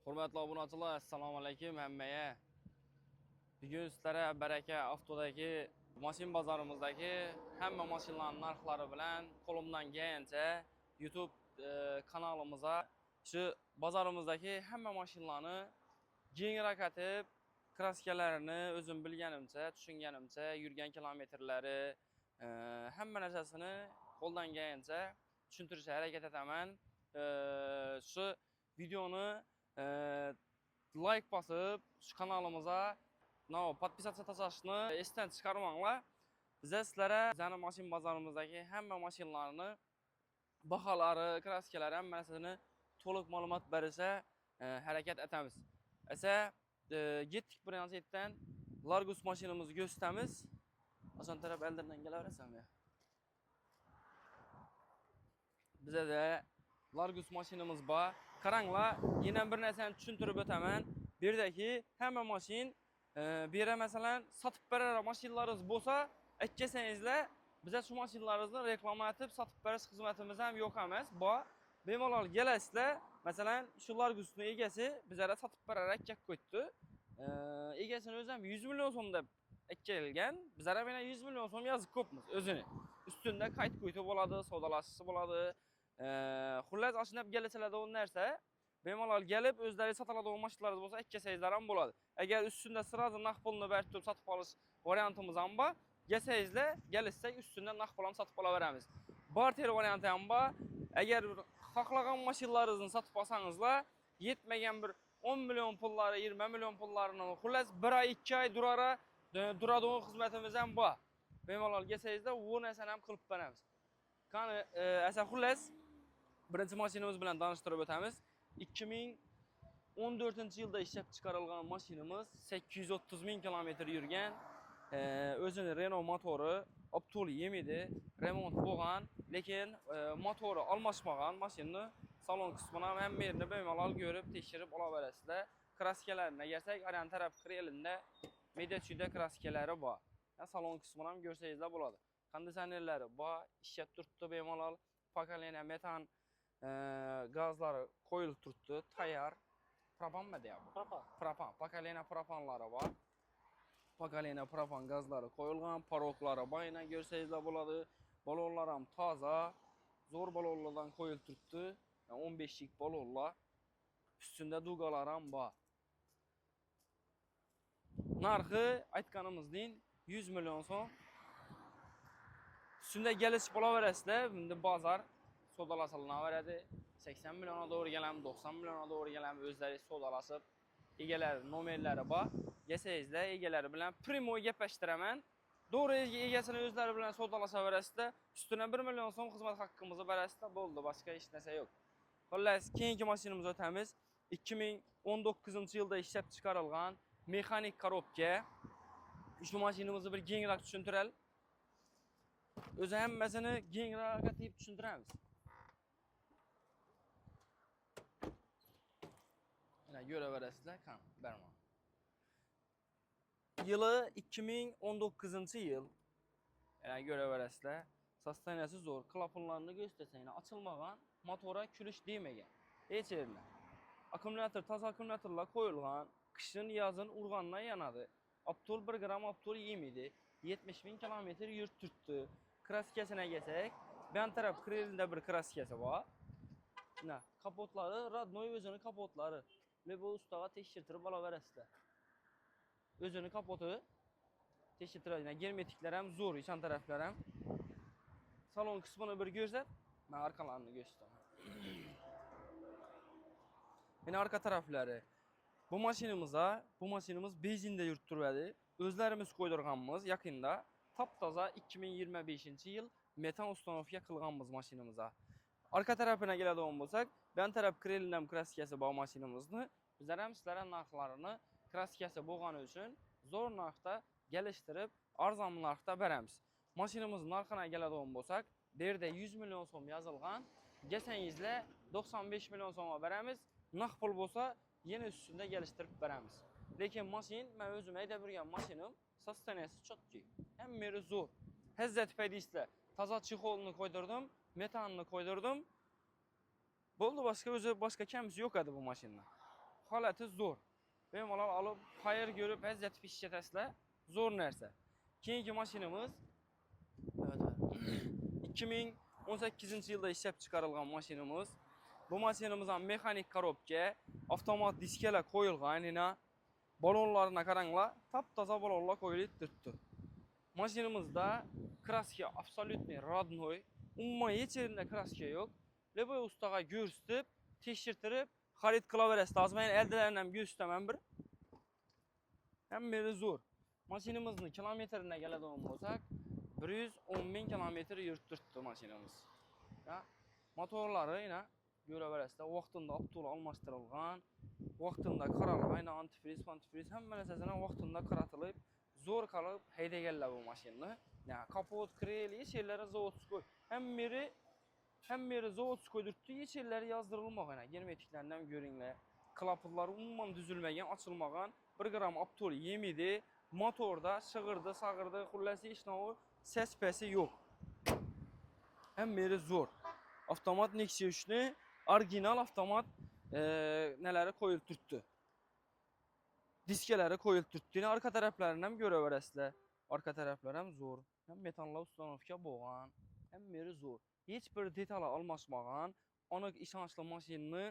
Hürmetli obunachilar, assalomu alaykum hammaga. Bugun sizlarga Baraka Avtodagi mashin bozorimizdagi hamma mashinalarning narxlari bilan qo'limdan kelgancha YouTube kanalimizga shu bozorimizdagi hamma mashinalarni kengroq atib, kraskalarini o'zim bilganimcha, tushunganimcha, yurgan kilometrlari hamma narsasini qo'ldan kelgancha tushuntirishga harakat etaman. Shu videoni like basıp şu kanalımıza podpisasiya tashlashni esdan chiqarmanglar. Biza sizlarga bizning mashin bozorimizdagi hamma mashinalarni baholari, kraskalari hamma narsasini to'liq ma'lumot berishga harakat etamiz. Esa getdik birinchidan Largus mashinamizni ko'rsatamiz. Asan taraf eldirdan kelaverasan ya. Bize de Largus mashinamiz bor. Qaranglar, yana bir narsani tushuntirib o'taman. Bu yerdagi hamma mashin bu yerda masalan sotib berar mashinalaringiz bo'lsa, aytgasangizlar, biza shu mashinalaringizni reklama etib sotib berish xizmatimiz ham yo'q emas. Bor. Bemalol kelasizlar, masalan, shu Largusning egasi bizlarga sotib berar aytib qo'ydi. Egasini o'zi ham 100 million so'm deb aytgan. Bizlar ham 100 million so'm yozib ko'pmiz o'zini. Ustunda qayt qo'yib bo'ladi, savdolashisi bo'ladi. Xullas ashnab kelsalardan narsa bemalol kelib o'zlari sotiladigan mashinalar bo'lsa aytgasangizlar ham bo'ladi. Agar ustunda sirazi naqd pulni berib turib sotib olish variantimiz ham bor. Kelsangizlar, kelishsak ustundan naqd pul ham sotib olaveramiz. Barter varianti ham bor. Agar xohlagan mashinalaringizni sotib olsangizlar, yetmagan bir 10 million pullari, 20 million pullarini xullas 1 oy, 2 oy duradigan xizmatimiz ham bor. Bemalol kelsangizlar, bu narsani ham qilib beramiz. Qani, asa xullas birinchi mashinamiz bilan tanishtirib o'tamiz. 2014-yilda ishlab chiqarilgan mashinamiz 830 ming kilometr yurgan. O'zini Renault motori Optol yemidi, remont bo'lgan, lekin motori almashmagan mashinani salon qismini ham hamma yerni bemalol ko'rib, tekshirib olaverasizlar. Kraskalarga kelsak, aran taraf krelinde Mediachida kraskalari bor. Salon qismini ham ko'rsangizlar bo'ladi. Kondisionerlari bor, ishlab turibdi bemalol. Pokoleniya metan gazlari qo'yilib turibdi, tayyor. Propanmi deyapti? Propan. Pokoleniya propanlari bor. Pokoleniya propan gazlari qo'yilgan, paroklari bor, yana ko'rsangizlar bo'ladi. Balonlar ham toza, zo'r balonlardan qo'yilib turibdi. 15 lik balonlar. Ustunda dugalar ham bor. Narxi aytganimizdek 100 million so'm. Shunda kelishib olaverasizlar, bunda bozor sodalashiladi. 80 milliona doğru gelen, 90 milliona doğru gelen o'zlari sodalashib, egalari nomerlari bor. Kelsangizlar, egalari bilan primo gaplashtiraman. Doğru egasini o'zlari bilan sodalashaverasizlar. Ustuna 1 million so'm xizmat haqqimizni berasizlar, bo'ldi, boshqa hech narsa yo'q. Xullas, keyingi mashinamizni o'tamiz. 2019-yilda ishlab chiqarilgan mexanik korobka. Shu mashinamizni bir kengroq tushuntiraylik. O'zi hammasini kengroq atib tushuntiramiz. Mana ko'raverasizlar, qan, berma. Yılı 2019-yil. Mana ko'raverasizlar. Sostaniyasi zo'r, klapanlarni göstersanglar, açılmagan, motora kulish demagan. Hech yerda. Akkumulyator, toza akkumulyatorlar qo'yilgan, qishin, yozin urgandan yanadi. Optol 1 gram optol yemidi. 70 ming kilometr yurib turibdi. Kraskasına kelsak, ben taraf krelinde bir kraskasi bor. Mana kapotlari, radnoy o'zini kapotlari. Bu ustaga tekshirtirib olaverasizlar. O'zini kapoti tekshirtiradi. Germetiklar ham zo'r, ichan taraflar ham. Salon qismini bir ko'rsat, men orqalarini ko'rsataman. Mana arka taraflari. Bu mashinamiz benzinda yurib turadi. O'zlarimiz qo'ydirganmiz yaqinda. Taptaza 2025-yil metan ustanovka qilganmiz mashinamizga. Arka tarafına keladigan bo'lsak, ben taraf krelindam kraskasi bor mashinamizni. Bizlar ham sizlarga narxlarini kraskasi bo'lgani uchun zo'r narxda gelishtirib, arzon narxda beramiz. Mashinamizning narxına keladigan bo'lsak, bu yerda 100 million so'm yozilgan. Kelsangizlar 95 million so'mga beramiz. Naqd pul bo'lsa, yana ustida gelishtirib beramiz. Lekin mashin, men o'zim haydab yurgan mashinim, sostaniyasi chotki. Hamma yeri zo'r. Hazzat paydisizlar. Toza chexolni qo'ydirdim, metanni qo'ydirdim. Bo'ldi, boshqa kamisi yo'q edi bu mashinada. holati zo'r. Bemalol olib, qayir görüp əziyyət pişketəsilə zor narsa. Keyingi mashinamiz 2018 yılda ishlab chiqarilgan mashinamiz. Bu mashinamizdan mexanik korobka, avtomat diskalar qo'yilgan, yana balonlarına qaranglar, top-toza balonlar qo'yilib turibdi. Mashinamizda kraska absolutniy rodnoy, umuman hech yerinde kraska yo'q. Leboy ustaga ko'rsatib, tekshirtirib, xarid qilaverasiz. Hozir men eldalarini ham ko'rsataman bir. Hammasi zo'r. Mashinamizning kilometrine keladigan bo'lsak, 110 bin kilometr yurttirdi mashinamiz. Ya, motorlari yana ko'raverasizlar, vaqtida opto'la almashtirilgan, vaqtida qaralgan, antifriz, hamma narsasini vaqtida qaratilib, zo'r qilib haydaganlar bu mashinani. Ya, kapot, krel, hech yerlari zavodskoy. Hammasi zavodskoy turibdi, hech yerlari yozdirilmagan. Germetiklardan ko'ringlar. Klaplar umuman düzülmegen, açılmagan, 1 gram optol yemidi, motorda şığırdı, sağırdı, xullas hech nima ses pesi yo'q. Hammasi zo'r. Avtomat Nexia 3'ni orijinal avtomat neleri qo'yilib turibdi. Diskalari qo'yilib turibdi. Arka taraflarini ham ko'raverasizlar. Arka taraflari ham zo'r. Ham metanla ustanovka bo'lgan. Hammasi zo'r. Hech bir detali almashmagan, aniq ishonchli mashinani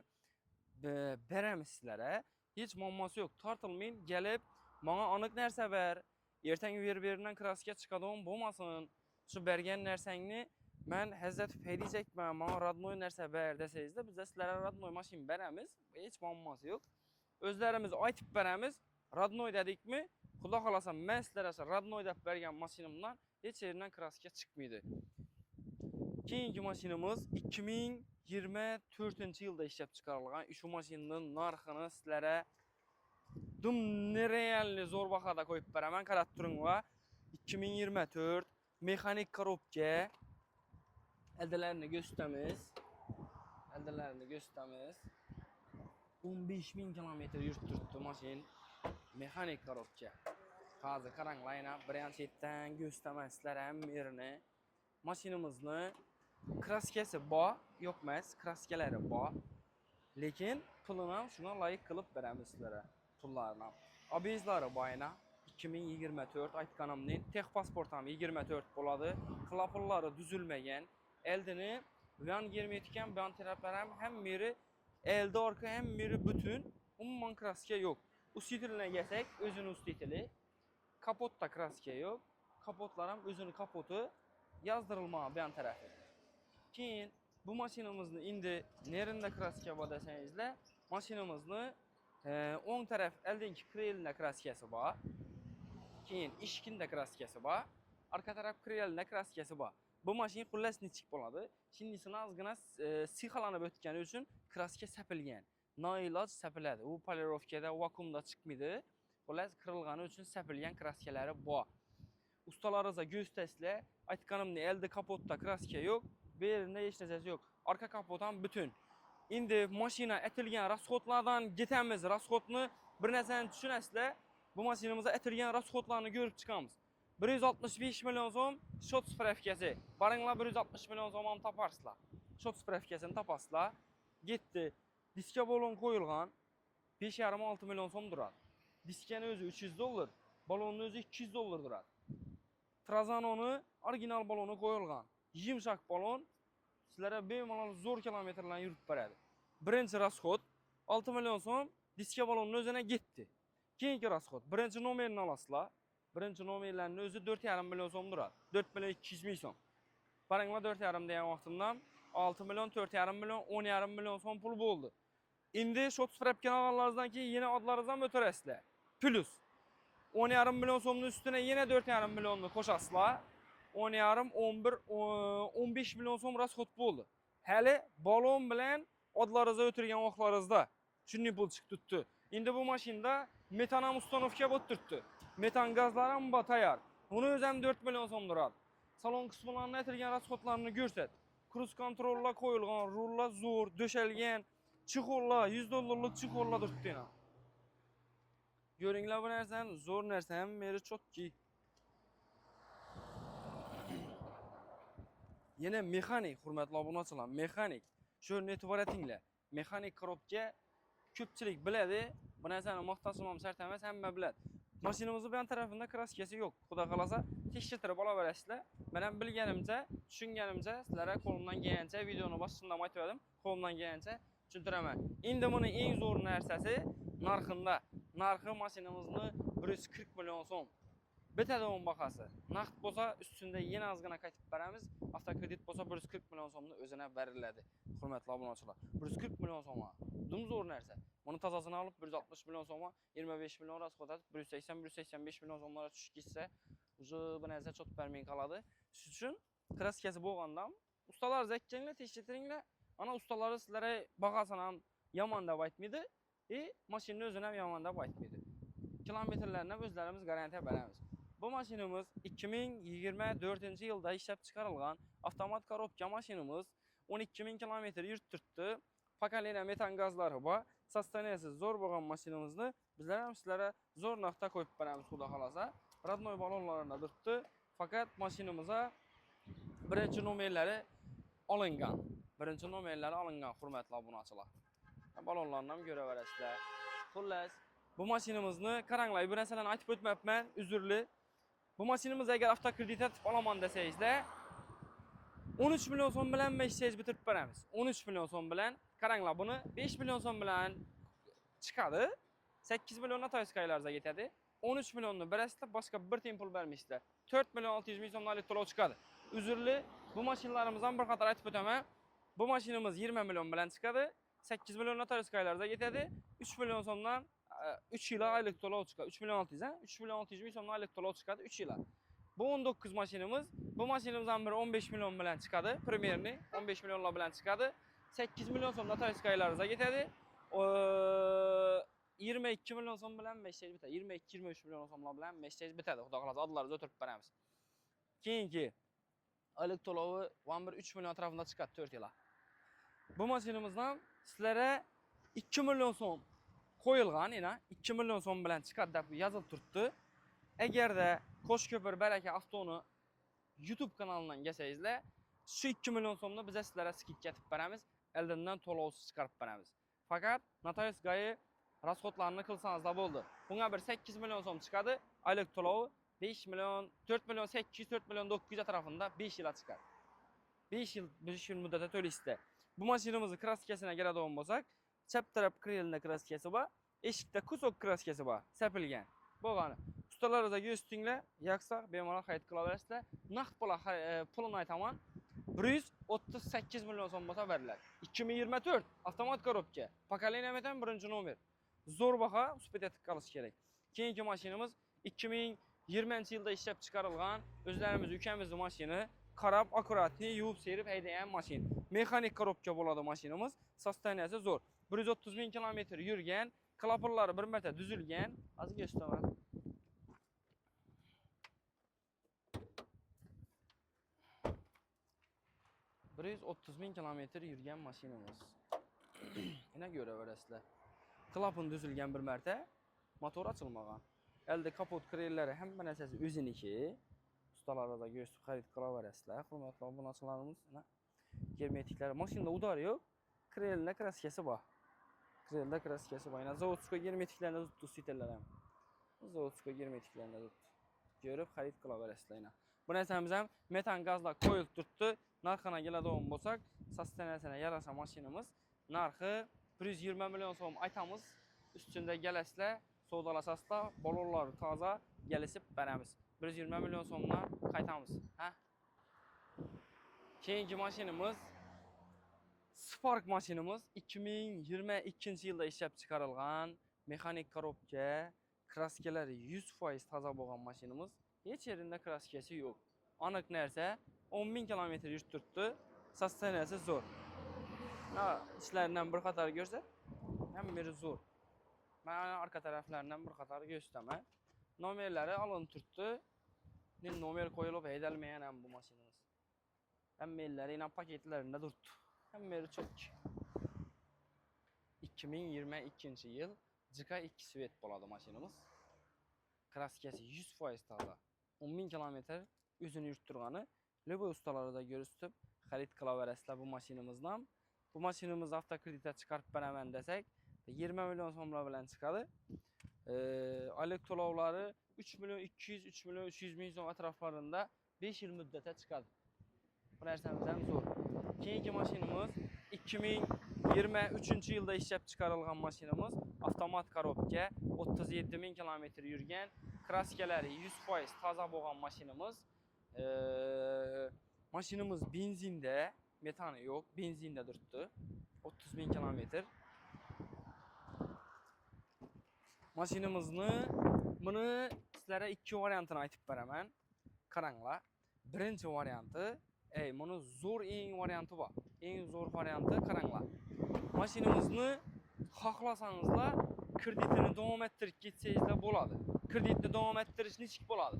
beramiz sizlarga. Hech muammosi yo'q. Tortilmang, gelib, bana aniq narsa ber. Ertangi bir-birinden kraska chiqadigan bo'lmasin. Shu bergan narsangni men hazzat haydayacakman, bana radnoy narsa ber desangizda, biz sizlarga radnoy mashin beramiz. Hech muammosi yo'q. O'zlarimiz aytib beramiz. Radnoy dedikmi, xudo xolasa men sizlarga radnoy deb bergan mashinamdan hech yerdan kraska chiqmaydi. Keyingi mashinamiz 2024 yılda ishlab chiqarilgan. Shu mashinaning narxini sizlarga nerealni zo'r bahada qo'yib beraman. Qarab turing va 2024 mexanik korobka. Eldalarini gösteramiz. 15 bin kilometr yurttirdi mashin. Mexanik korobka. Hozir qaranglar, birinchi chetdan gösteraman sizlarga ham yerini. Mashinamizni kraskasi bor, yo'q emas, kraskalari bor. Lekin pulini ham shuna loyiq qilib beramiz sizlarga. Pullarni. Abizlari boyina 2024 aytganimning texpasport ham 24 bo'ladi. Klapınları düzülmegen, eldini van germetken, van taraflar hem meri elde arka hem meri bütün. Umuman kraska yo'q. Ustitiline gelsek, özünün ustitili. Kapotta kraska yo'q. Kapotlar ham özünün kapotu yazdırılmagan van tarafı. Keyin bu mashinamizni indi nerinde kraska bor desangizlar, mashinamizni o'ng taraf eldinki krelinde kraskasi bor. Keyin eshikinde kraskasi bor. Arka taraf krelinde kraskasi bor. Bu mashin xullas nechik bo'ladi? Shindisini ozgina sixalanib o'tgani uchun kraska sapilgan. Noiloj sapiladi. U polirovkada, vakuumda chiqmaydi. Xullas qirilgani uchun sapilgan kraskalari bor. Ustalarınıza göstersizlar, aytganimni elde kapotda kraska yo'q, bu yerinde hech narsasi yo'q. Arka kapot ham bütün. Endi mashina etilgan rasxodlardan ketamiz. Rasxodni bir narsani tushunasizlar. Bu mashinamizda etilgan rasxodlarni ko'rib chiqamiz. 165 milyon so'm shot spravkasi. Baringlar 160 milyon so'm ham toparsizlar. Shot spravkasini topasizlar. Getdi. Diska balon qo'yilgan 5,5-6 milyon so'm turadi. Diskani o'zi 300 dollar, balonning o'zi 200 dollar turadi. Trazanoni orijinal baloni qo'yilgan. Yumshoq balon sizlarga bemalol zo'r kilometrlarni yurib beradi. Birinchi rasxod 6 milyon so'm diska balonning o'zine getdi. Keyingi rasxod birinchi nomerini olasizlar. Birinchi nomerlarning o'zi 4,5 milyon so'm turadi. 4 milyon 200 ming so'm. Qaranglar 4,5 degan vaqtimdan 6 milyon, 4,5 milyon, 10,5 milyon so'm pul bo'ldi. Endi shot sprap kanallaringizdan keyin yana odlaringizdan o'tirasizlar. Plus 10,5 milyon so'mning üstüne yine 4,5 milyonlu qo'shasizlar. 10,5, 11, 15 milyon so'm rasxod bo'ldi. Hali balon bilan odlaringizda o'tirgan vaqtlaringizda shunday pul chiqib turibdi. Endi bu mashinada metan ham ustanovka bo'lib turibdi. Metan gazlari ham bor tayyor. Uni o'zi ham 4 milyon so'm turadi. Salon qismlarini aytilgan rasxodlarni ko'rsat. Cruise kontrollar qo'yilgan, rullar zo'r, döşelgen, chexollar, 100 dollarlik chexollar turibdi. Ko'ringlar bu narsani, zo'r narsa, ham meri chotki. Yine mexanik, hurmatli obunachilar, mexanik. Shuni e'tibor etinglar. Mexanik korobka ko'pchilik biladi. Bu narsani maqtashim shart emas, hamma biladi. Mashinamizning bu tarafında kraskasi yo'q. Xudo xolasa tekshirtirib olaverasizlar. Men bilganimcha, tushunganimcha sizlarga qo'limdan kelgancha videoni boshida aytib berdim. Qo'limdan kelgancha tushuntiraman. Endi buni eng zo'r narsasi narxida. Narxi mashinamizni 140 million so'm. Bitadi onun bahası. Naqd bo'lsa üstünde yana ozgina qaytib beramiz. Avtokredit bo'lsa 140 million so'mni o'zina beriladi. Hurmatli obunachilar. 140 million so'm. Dum zo'r narsa. Buni tozasini olib 160 million so'm, 25 million rasxod atib 180-185 million so'mlarga tushib ketsa, o'zi bu narsa chot bermay qoladi. Shuning uchun kraskasi bo'lgandan ustalar zakkanglar, tekshirtiringlar. Ana ustalari sizlarga bahasini ham yomon deb aytmaydi, mashinani o'zini ham yomon deb aytmaydi. Kilometrlarni o'zlarimiz garantiya beramiz. Bu mashinamiz 2024-yilda ishlab chiqarilgan avtomat korobka mashinamiz 12.000 kilometr yurib turibdi. Pokoleniya metan gazlari bor. Sostaniyasi zo'r bo'lgan mashinamizni bizlar ham sizlarga zo'r narxda qo'yib beramiz, xudo xolasa. Radnoy balonlarida turibdi. Faqat mashinamizga birinchi nomerlari olingan. Birinchi nomerlari olingan, hurmatli obunachilar. Balonlarni ham ko'raverasizlar. Xullas, bu mashinamizni qaranglar, bu narsalarni aytib o'tmayapman, uzrli. Bu mashinamiz agar avtokredit etib olaman desangizlar 13 million so'm bilan mesaj bitirib beramiz. 13 million so'm bilan qaranglar, buni 5 million so'm bilan chiqadi. 8 million natoyskaylarga ketadi. 13 millionni berasizlar, boshqa bir tiyin pul bermaysizlar. 4 million 600 ming so'mlik to'lov chiqadi. Uzrli, bu mashinalarimizdan bir qator aytib o'taman. Bu mashinamiz 20 million bilan chiqadi. 8 million natoyskaylarga ketadi. 3 million so'mdan 3 yil aylik to'lov chiqadi. 3 million 600 ha? 3 million 600 ming so'mdan aylik to'lov chiqadi 3 yil. Bu 19 mashinamiz. Bu mashinamizdan biri 15 million bilan chiqadi. Primerni 15 millionlar bilan chiqadi. 8 million so'm natoyskaylarga ketadi. 22 million so'm bilan mesaj bitadi. 22-23 million so'mlar bilan mesaj bitadi. Xudo xolasa adlarga o'tirib beramiz. Keyingi aylik to'lovi 3 million atrofida chiqadi 4 yil. Bu mashinamizdan sizlarga 2 million so'm qo'yilgan, yana 2 million so'm bilan chiqadi deb yozilib turibdi. Agarda Qo'shko'pir Baraka avtoni YouTube kanalidan kelsangizlar, shu 2 million so'mni biz sizlarga skidka etib beramiz, oldindan to'lovsiz chiqarib beramiz. Faqat notariusgayi rasxodlarni qilsangizlar bo'ldi. Bunga bir 8 million so'm chiqadi, oylik to'lovi 5 million, 4 million 800, 4 million 900 atrofida 5 yil chiqadi. 5 yil muddatda to'laysizlar. Bu mashinamizning kraskasini keladigan bo'lsak, chap taraf krelna kraskasi bor, eshikda kusok kraskasi bor, sapilgan. Bo'lgani. Ustalaringizga yo'stinglar, yaksa bemalol xarid qilaverasizlar. Naqd pulini aytaman. 138 million so'm bo'lsa beriladi. 2024 avtomat korobka, pokoleniya metan birinchi nomer. Zo'r baho uspet etib qolish kerak. Keyingi mashinamiz 2020-yilda ishlab chiqarilgan o'zlarimiz ukamizning mashini, qarab akkuratni yuvib serib haydagan mashin. Mexanik korobka bo'ladi mashinamiz. Sostaniyasi zo'r. 130 ming kilometr yurgan, klapanlari bir marta tuzilgan. Hozir gösteraman. Biz 30 ming kilometr yurgan mashinamiz. Yana ko'raverasizlar. Klapan tuzilgan bir marta, motor ochilmagan. Elde kapot krellari hamma narsasi o'ziniki. Ustalarga go'sht xarid qilaverasizlar. Hurmatli obunachilarimiz, germetiklar, mashinada udar yo'q. Krelna kraskasi bor. Krelda kraskasi bor. Yana zavodskoy germetiklarni tutdi sitellar ham. Zavodskoy germetiklarni tutdi. Ko'rib xarid qilaverasizlar yana. Bu narsamiz ham metan gazlar qo'yilib turibdi. Narxına keladigan bo'lsak, sostaniyasiga yarasha mashinamiz narxi 120 million so'm aytamiz. Ustida galaslar, savdolasasizlar, balonlar toza gelishib beramiz. 120 million so'mdan qaytamiz, ha? Keyingi mashinamiz Spark mashinamiz 2022-yilda ishlab chiqarilgan, mexanik korobka, kraskalari 100% toza bo'lgan mashinamiz. Hech yerida kraskasi yo'q. Aniq narsa 10 ming kilometr yurib turibdi. Sostaniyasi zo'r. İşlaridan bir qator ko'rsa, hammasi zo'r. Men orqa taraflaridan bir qator ko'rsataman. Nomerlari olinib turibdi. Nomer qo'yilib haydalmagan ham bu mashinamiz. Hammasi yana paketlarida turibdi. Hammasi çok. 2022-yil JK2 Svet bo'ladi mashinamiz. Kraskasi 100% toza. 10 ming kilometr o'zini yurib turgani. Lebo ustalarida ko'rsatib xarid qilaverasizlar bu mashinamizdan. Bu mashinamiz avtokreditga chiqarib beraman desak, 20 milyon so'mlar bilan chiqadi. Aylik to'lovlari 3 milyon 200, 3 milyon 300 ming so'm atroflarida 5 yil muddatga chiqadi. Bu narsamiz ham zo'r. Keyingi mashinamiz 2023-yilda ishlab chiqarilgan mashinamiz, avtomat korobka, 37 ming kilometr yurgan, kraskalari 100% toza bo'lgan mashinamiz. Mashinamiz benzinda, metani yo'q, benzinda turibdi. 30 ming kilometr. Mashinamizni buni sizlarga ikki variantini aytib beraman. Qaranglar. Birinchi varianti, buni zo'r eng varianti bor. Eng zo'r varianti qaranglar. Mashinamizni xohlasangizlar kreditini davom ettirib ketsangizlar bo'ladi. Kreditni davom ettirish nechik bo'ladi?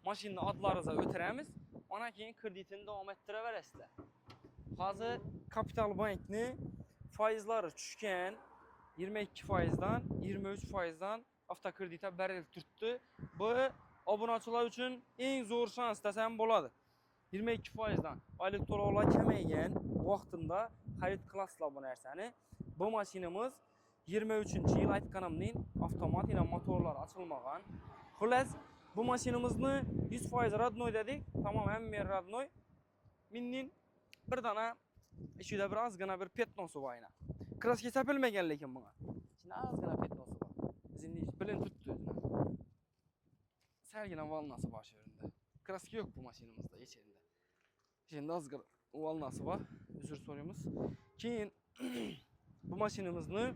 Mashinani adlaringizga o'tiramiz, ona keyin kreditini davom ettiraverasizlar. Hozir Kapital Bankni faizlari tushgan 22%dan 23%dan avtokreditga berilib turibdi. Bu obunachilar uchun eng zo'r shans desam bo'ladi. 22%dan oylik to'lovlar kamaygan vaqtida xarid qilasizlar bu narsani. Bu mashinamiz 23-yil aytganimning avtomat ila motorlar ochilmagan. Xullas, bu mashinamizni 100% radnoy dedik. Tamam, hamma radnoy. Minning bir dana ichida bir ozgina bir petnosi bor ina. Kraska chapilmagan lekin bunga. Ichida ozgina petnosi bor. Bizning bilan tutdi o'zini. Sergina valnasi bor shu yerda. Kraska yo'q bu mashinamizda hech yerda. Endi ozgina valnasi bor. Uzr so'raymiz. Keyin bu mashinamizni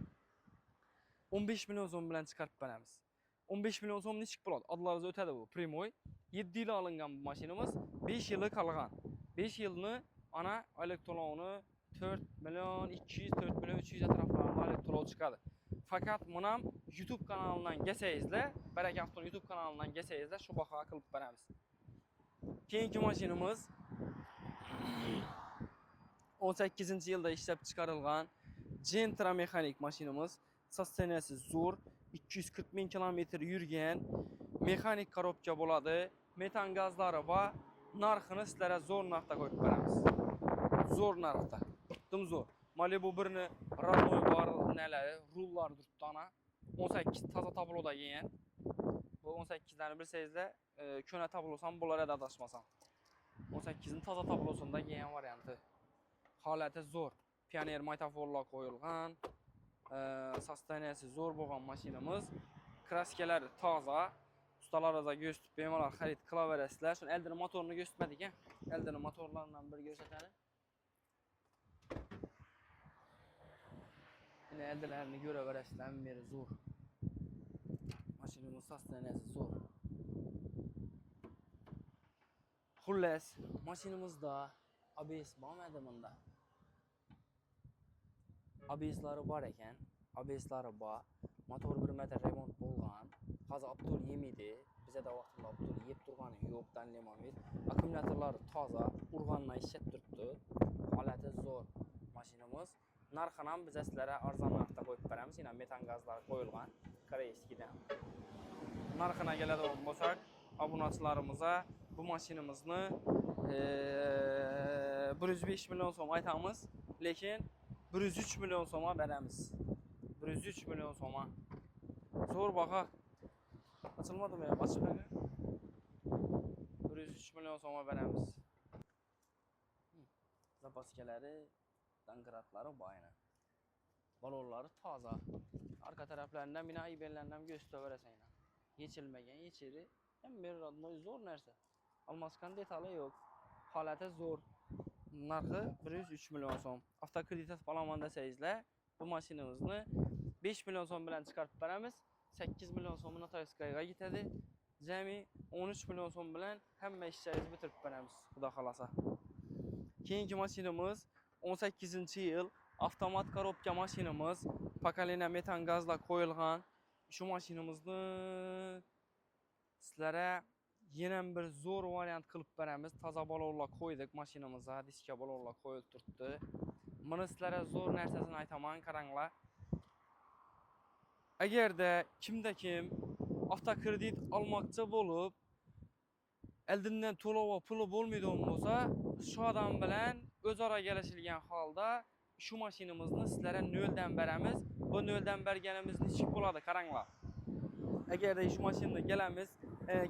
15 milyon so'm bilan chiqarib beramiz. 15 milyon so'm nechik bo'ladi? Adlaringiz o'tadi bu. Primoy 7 yil olingan bu mashinamiz, 5 yili qolgan. 5 yilni ana oylik to'lovini 4 milyon 200, 4 milyon 300 atroflarida oylik to'lov chiqadi. Fakat bunam YouTube kanalidan kelsangizlar, Baraka Avto YouTube kanalidan kelsangizlar shu bahoga qilib beramiz. Keyingi mashinamiz 18-yilda ishlab chiqarilgan Gentra mexanik mashinamiz. Sosteniyasi zo'r, 240 ming kilometr yurgan, mexanik korobka bo'ladi, metan gazlari va narxini sizlarga zo'r narxda qo'yib beramiz. Zo'r narxda. Dim zo'r. Malibu birini radnoy bor, nalari, rullar turibdi ana. 18 toza tabloda kelgan. Bu 18larni bilsangizlar, ko'na tablosi ham bo'lar edi adashmasam. 18ning toza tablosida kelgan varianti. Holati zo'r. Pioner maytaforlar qo'yilgan. Sosteniyasi zo'r bo'lgan mashinamiz. Kraskalari toza. Ustalaringizga ko'rsatib bemalol xarid qilaverasizlar. Shuni eldini motorini ko'rsatmadik a. Eldini motorlaridan bir ko'rsatadi. Yine eldilerini ko'raverasizlar, beri zo'r. Mashinamiz sosteniyasi zo'r. Xullas, mashinamizda ABS bo'lmaydi bunda. ABS'lari bor ekan, ABS'lari bor. Motor 1 metr remont bo'lgan. Hozir Abdul yemidi. Bizda vaqtida Abdul yeb turgani yo'q, tanlamaymiz. Akkumulyatorlari toza, urgandan ishlab turibdi. Holati zo'r mashinamiz. Narxini ham biz sizlarga arzon narxda qo'yib beramiz. Yana metan gazlari qo'yilgan. Koreyskidan. Narxina keladigan bo'lsak, obunachilarimizga bu mashinamizni 105 milyon so'm aytamiz, lekin 103 milyon so'mga beramiz. 103 milyon so'mga. Zo'r baho. Açılmadimi ya? Açılmadı. 103 milyon so'mga beramiz. Zapaskalari, danqiratlari bu aynan. Balonlari toza. Arka taraflaridan mina ibellardan göstəverəsən. Yechilmagan, yechiri. Hem bir radnoy zo'r narsa. Almaskan detali yo'q. Holati zo'r. Narxi 103 milyon so'm. Avtokredit olaman desangizlar, bu mashinamizni 5 milyon so'm bilan chiqarib beramiz. 8 milyon so'm notarskiyaga ketadi. Jami 13 milyon so'm bilan hamma ishlaringizni bitirib beramiz, xudo xolasa. Keyingi mashinamiz 18-yil avtomat korobka mashinamiz. Pokoleniya metan gazlar qo'yilgan. Shu mashinamizni sizlarga yana bir zo'r variant qilib beramiz. Toza balonlar qo'ydik mashinamizga, diska balonlar qo'yilib turibdi. Buni sizlarga zo'r narsasini aytaman, qaranglar. Agarda kimda kim avtokredit olmoqchi bo'lib, eldindan to'lov puli bo'lmaydigan bo'lsa, shu odam bilan o'zaro kelishilgan holda şu maşinimizni sizlere nölden beremiz. Bu nölden bergenimiz neçik boladı qaranglar. Eğer de şu maşinni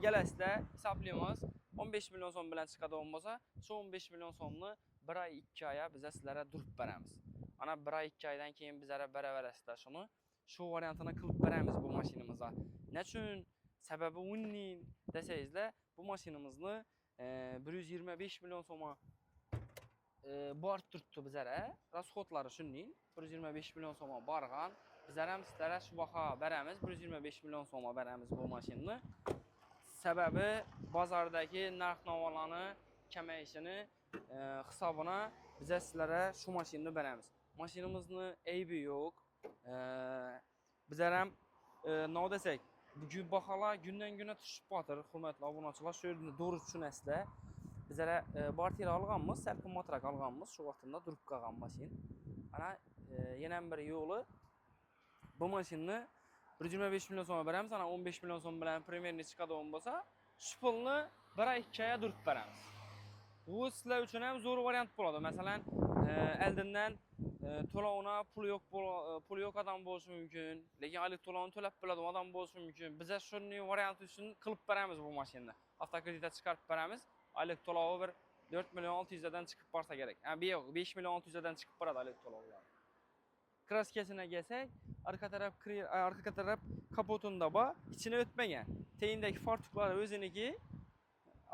gelesizler hesaplayamiz 15 milyon so'm bilan chiqadigan bo'lsa, şu 15 milyon so'mni 1 ay 2 aya biz sizlere durib beramiz. Ana 1 ay 2 aydan keyin bizlere beraverasizlar şunu. Şu variantini qilib beramiz bu maşinimizga. Nechun? Sababi unning desangizlar, bu maşinimizni 125 milyon so'ma bor turibdi bizlere. Rasxodlari shunning 125 milyon so'ma borgan. Bizlar ham sizlarga shu baho beramiz. 125 milyon so'ma beramiz bu mashinani. Sababi bozordagi narx-navolarni kamayishini hisobına biz sizlarga shu mashinani beramiz. Mashinamizni aybi yo'q. Bizlar ham nima desak, bugun baholar kundan kunga tushib qotir. Hurmatli obunachilar, shu yerni to'g'ri tushunasizlar. Bizlar barter olganmiz, sal qimmatroq olganmiz. Shu vaqtda turib qolgan mashin. Ana yana bir yo'li bu mashinani 125 milyon so'mga beramiz. Ana 15 milyon so'm bilan primerni chiqadigan bo'lsa, shu pulni 1 ay 2 aya durib beramiz. Bu sizlar uchun ham zo'r variant bo'ladi. Masalan, oldindan to'lovuna pul yo'q odam bo'lishi mumkin, lekin oylik to'lovini to'lab biladigan odam bo'lishi mumkin. Biz shunday variant uchun qilib beramiz bu mashinani. Avtokreditda chiqarib beramiz. Oylik to'lovi bir 4 milyon 600 dan chiqib borsa kerak. Bu yo'q, 5 milyon 600 dan chiqib boradi oylik to'lovlar. Kraskasına gelsak, arka taraf kapotunda bor, içine o'tmagan. Teyindagi fartuklar o'ziniki,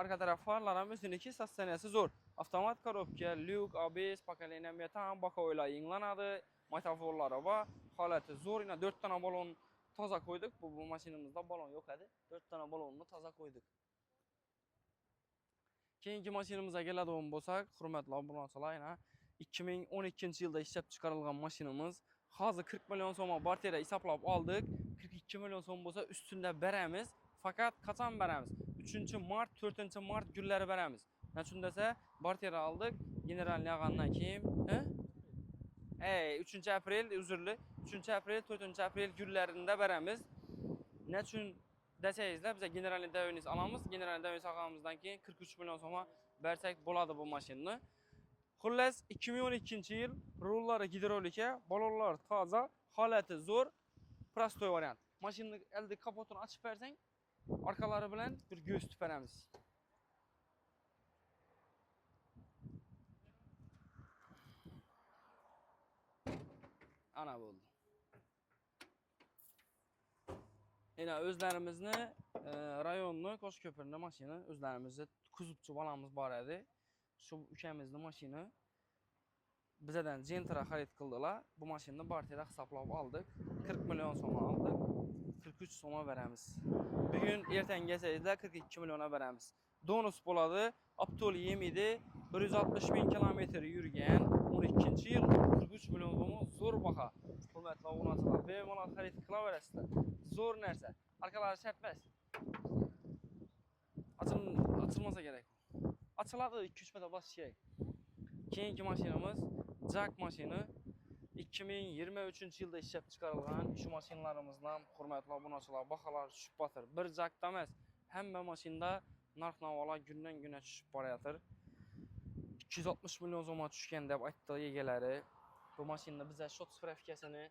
arka taraf farlar ham o'ziniki, sostaniyasi zo'r. Avtomat korobka, lyuk, ABS, pokoleniya metan, bakoylar yenglanadi, metaforlari bor, holati zo'r. 4 tane balon toza qo'ydik. Bu mashinamizda balon yo'q edi. 4 tane balonni toza qo'ydik. Keyingi mashinamizga keladigan bo'lsak, hurmatli obunachilar, 2012-yilda ishlab chiqarilgan mashinamiz. Hozir 40 milyon so'mga bartera hisoblab oldik. 42 milyon so'm bo'lsa ustunda beramiz. Faqat qachon beramiz? 3-mart, 4-mart kunlari beramiz. Nechun desa, bartera oldik. General yag'andan keyin, 3-aprel, uzrli, 3-aprel, 4-aprel kunlarida beramiz. Nechun desangizlar, biz generalni daviniz olamiz. Generalni daviniz olganimizdan keyin 43 milyon so'mga bersak bo'ladi bu mashinani. Xullas 2012-yil rullari gidrolika, balonlar toza, holati zo'r, prostoy variant. Mashinani elde kapotini ochib bersang, orqalari bilan bir go'sht beramiz. Ana bo'ldi. Yana o'zlarimizni rayonni Qo'shko'pirning mashina, o'zlarimizni kuzovchi bolamiz bor edi. Shu ukamizni mashina bizdan Gentra xarid qildilar. Bu mashinani bartera hisoblab oldik. 40 milyon so'm oldik. 43 so'mga beramiz. Bugun ertangi kelsangiz 42 milyona beramiz. Donus bo'ladi. Aptol yemidi. 160 ming kilometr yurgan 12-yil 43 milyon so'm zo'r baho. Hurmatli obunachilar, bemalol xarid qilaverasizlar. Zo'r narsa. Arkalari shart emas. Açılmasa kerak. Açıladi, 2-3 marta bosish kerak. Keyingi mashinamiz Jack mashini. 2023-yilda ishlab chiqarilgan shu mashinalarimizdan hurmatli obunachilar, baholar tushib qotir. Bir Jackda emas, hamma mashinada narx-navolar kundan-kunga tushib borayotir. 260 milyon so'mga tushgan deb aytdi egalari. Bu mashinani biz shot spravkasini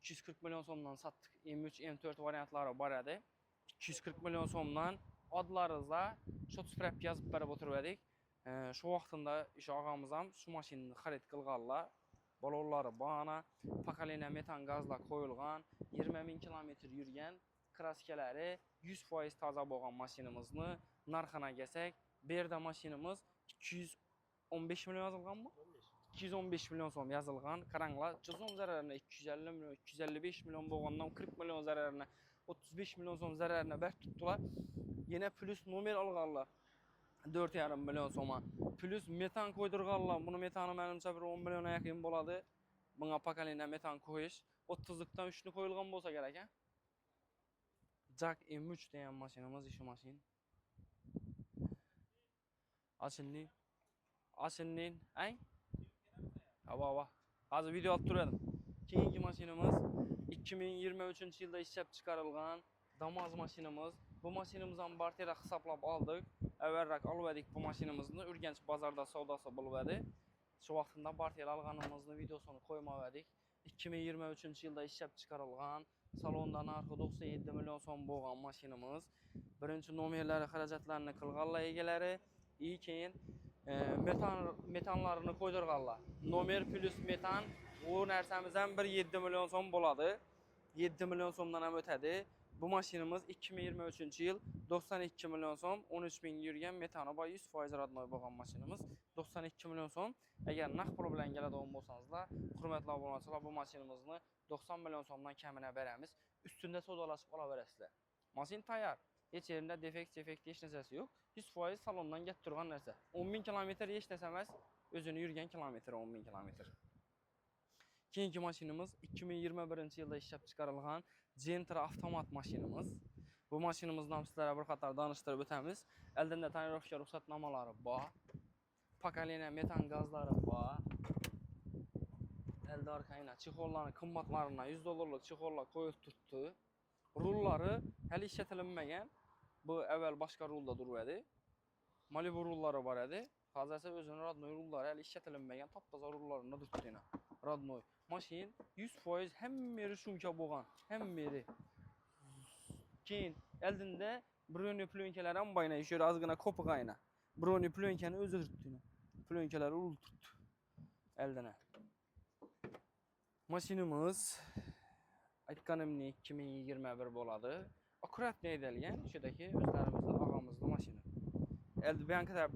240 milyon so'mdan satdik. M3, M4 variantlari bor edi. 240 milyon so'mdan odlaringizda shot spravka yozib berib o'tirdik. Shu vaqtida ish og'amiz ham shu mashinani xarid qilganlar. Balonlari bana, pokoleniya metan gazlar qo'yilgan, 20 ming kilometr yurgan, kraskalari 100% toza bo'lgan mashinamizni narxini kelsak, bu yerda mashinamiz 215 milyon yozilganmi? 215 milyon so'm yozilgan. Qaranglar, so'm zararini 250 milyon, 255 milyon bo'lgandan 40 milyon zararini, 35 milyon so'm zararini berib tutdilar. Yana plus nomer olganlar. 4,5 milyon so'ma. Plus metan qo'ydirganlar. Buni metani menimcha bir 10 milyona yaqin bo'ladi. Bunga pokoleniya metan qo'yish 30likdan 3 ni qo'yilgan bo'lsa kerak, ha? Jack M3 degan mashinamiz, shu mashin. Açınlayın. Ay? Hava. Hozir video olib turdim. Keyingi mashinamiz 2023-yilda ishlab chiqarilgan Damas mashinamiz. Bu mashinamizni ham bartera hisoblab oldik. Avvalroq olib edik bu mashinamizni. Urganch bozorda savdosi bo'lib edi. Şu vaqtında Bartel alğanımızın videosunu qoymadik. 2023-cü ildə işləb çıxarılğan, salonda narxı 97 milyon son bolğan maşinimiz. Birinci nomerləri, xəracatlarını qılğanla egeləri, keyin metanlarını qoydurğanla. Nomer plus metan o nərsəmizdən 7 milyon son boladı. 7 milyon somdan hem ötədi. Bu maşinimiz 2023-cü il 92 milyon som, 13 bin yürüyen metanı var, 100% radnoy bolğan maşinimiz 92 milyon som. Əgər nağd pulu bilan gələn olsanız da, hörmətli abunəçilər, bu maşinimizni 90 milyon somdan kəminə verəmiz. Üstündə sodalaşıb ala verəsizlər. Maşin tayar. Heç yerində defekt, heç nəsəsi yox. 100% salondan gətirən nəsə. 10.000 kilometr heç nəsəməz, özünü yürüyən kilometr 10.000 kilometr. İkinci maşinimiz 2021-ci ildə işləb çıxarılğan Gentra avtomat maşinimiz. Bu maşinimizdən sizlərə bir qatar danışdırıb ötəmiz. Əlində tonirovka ruxsatnamaları var. Pakaleniya metan qazları var. Əldə arxayına çixolların qımmatlarına $100 çixollar qoyub tutdu. Rulları hələ işlətilməyən, bu əvvəl başqa rulda durur idi. Malibu rulları var idi. Hazırsa özünün radnoy rulları hələ işlətilməyən taptaza rullarında tutdu ilə. Radnoy. Maşin 100% hem meri şunka boğan, hem meri. Keyin əldində broni plönkelərən bayına şöyle azgına kopuq ayına. Broni plönkəni özü tutdu. Plönkeləri ul tutdu. Əldinə. Maşinimiz aytqanımni 2021 boladı. Akurat nə edilgən? Şuradakı özlərimizdə ağamızda maşini. Əldə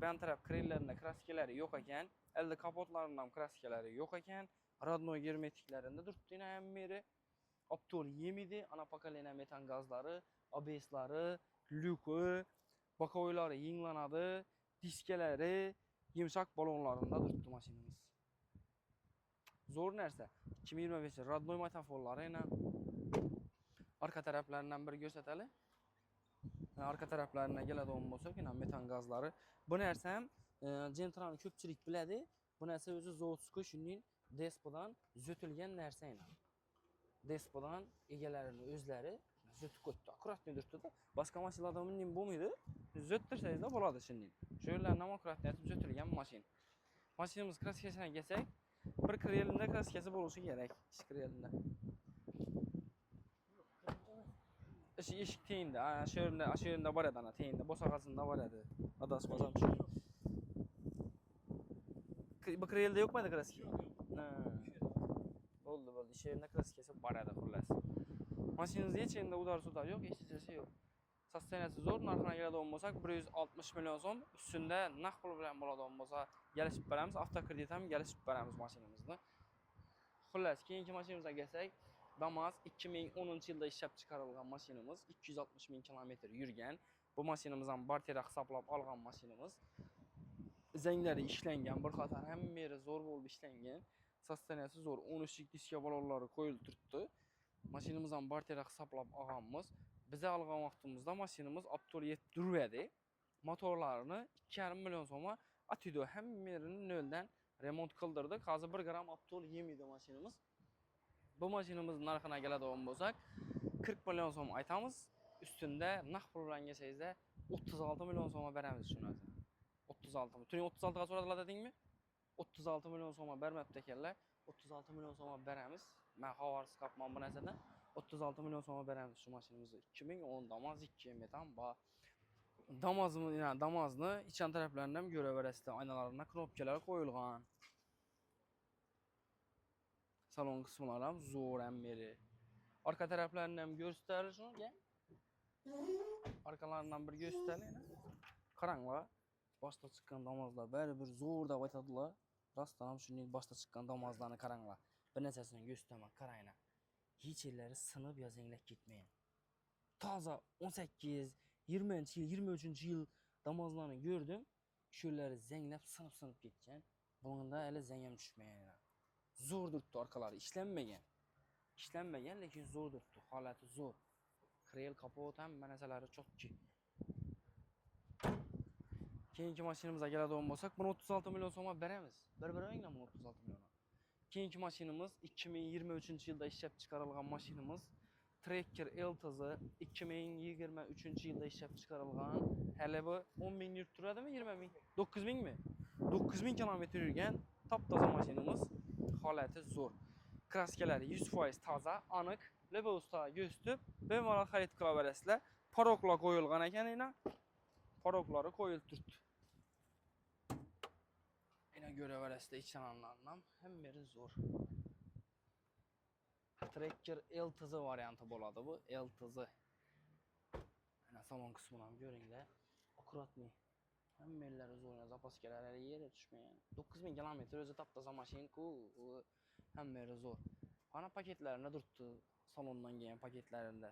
ben tərəf krellərində kraskeləri yox ekan, əldə kapotlarından kraskeləri yox ekan. Radnoy germetiklərində durdu yine hem meri. Aptol yemidi, ana pakaleniya metan gazları, ABS-ları, lükü, bakoyları yığılanadı, diskeləri, yumşaq balonlarında durdu maşinimiz. Zor nərsə. 2025 radnoy metaforları ilə arka tərəflərindən bir göstərəli. Arka tərəflərinə gələn olmasa ki, metan gazları. Bu nərsəm Gentra'nın köpçülük bilədi. Bu nərsə özü Zotsko şunun Despo'dan zötülgen nərsə ilə. Despo'dan egələrini özləri zötü qoydu. Akurat ne durdu da. Başqa maşinlərdən nim bu muydu? Zötdürsəyiz də boladı şimdi. Şöylərdən akurat ne zötülgen maşin. Maşinimiz kraskesine geçsək, bir krelində kraskesi boluşu gerek. İş krelində. Eşik teyində, aşırında var edana teyində, boş ağacında var edi. Adaşmazam şu. Bu kreldə yok muydu kraski? Oldu. İş yerinde kraskesi var edi xullas. Maşinimizdə heç yerində udar sudar yok, heç nəsə yox. Sastenəsi zor, narxına gələ olmasaq 160 milyon som, üstündə nağd pul bilan bolada olmasa gəlişib bərəmiz, avtokredit hem gəlişib bərəmiz maşinimizni. Xullas, keyinki maşinimizə gəlsək, Damas 2010-cu ildə işləb çıxarılğan maşinimiz, 260 min kilometr yürgən. Bu maşinimizdən barterə xisablab alğan maşinimiz. Zəngləri işləngən, bir qatar həm meri zor olub işləngən. Sastenəsi zor, 13'lik diske balonları qoyuldu tutdu. Maşinimizdən barterə xisablab alğanımız. Bizə alğan vaxtımızda maşinimiz Aptol 7 durvədi. Motorlarını 2,5 milyon soma atıyordu. Həm merinin nöldən remont qıldırdık. Hazır 1 gram Aptol yemiydi maşinimiz. Bu maşinimizin narxına gələ olmasaq 40 milyon som aytamız. Üstündə nağd pul bilan gəlsəyiz 36 milyon soma verəmiz şunu. 36 milyon. Tüyün 36'ga soradılar dedin mi? 36 milyon soma verməb təkərlər. 36 milyon soma verəmiz. Mən havarsı qapmam bu nəsədən. 36 milyon soma verəmiz şu maşinimizi. 2010 Damaz 2 metan var. Damazını içən tərəflərindən görə verəsizlər. Aynalarına knopkalar qoyulğan. Salon kısımları zor əmmeri. Arka tərəflərindən göstərir şunu, gəl. Arkalarından bir göstərir. Qaranlar. Başda çıxan damazlar bəli bir zor da baytadılar. Rastlanam şunu başda çıxan damazlarını qaranlar. Bir nəsəsini göstərmək qarayına. Heç yerləri sınıb ya zəngləb getməyin. Taza 18, 20-ci il, 23-cü il damazlarını gördüm. Şöyləri zəngləb sınıb getkən. Bunun da elə zəngəm düşməyin. Zor durdu arkaları, işlənməyən. İşlənməyən, lakin zor durdu, haləti zor. Krel kapot həm mənəsələri çox ki. Keyinki maşinimize gələ olmasaq, bunu 36 milyon soma verəmiz. Bərabər bunu 36 milyona. Keyinki maşinimiz 2023-cü ildə işləb çıxarılğan maşinimiz. Tracker Eltazı 2023-cü ildə işləb çıxarılğan. Hələ bu 10 min yürütdürədi mi, 20 min? 9 min mi? 9 min kilometr yürgən Top-toza mashinamiz, holati zo'r. Kraskalari 100% toza, aniq. Leba usta göstib, bemalol xarid qila olasizlar. Paroklar qo'yilgan ekan ina. Paroklari qo'yilib turibdi. Ina ko'raverasizlar ichlananlardan hammasi zo'r. Tracker LTZ varianti bo'ladi bu, LTZ. Ana salon qismini ham ko'ringlar. Akkuratniy. Hammasi zo'r, zapaskalari yerga tushmagan. 9000 kilometr o'zi top-toza mashina-ku, hammasi zo'r. Ana paketlarida turibdi, salondan kelgan paketlarida.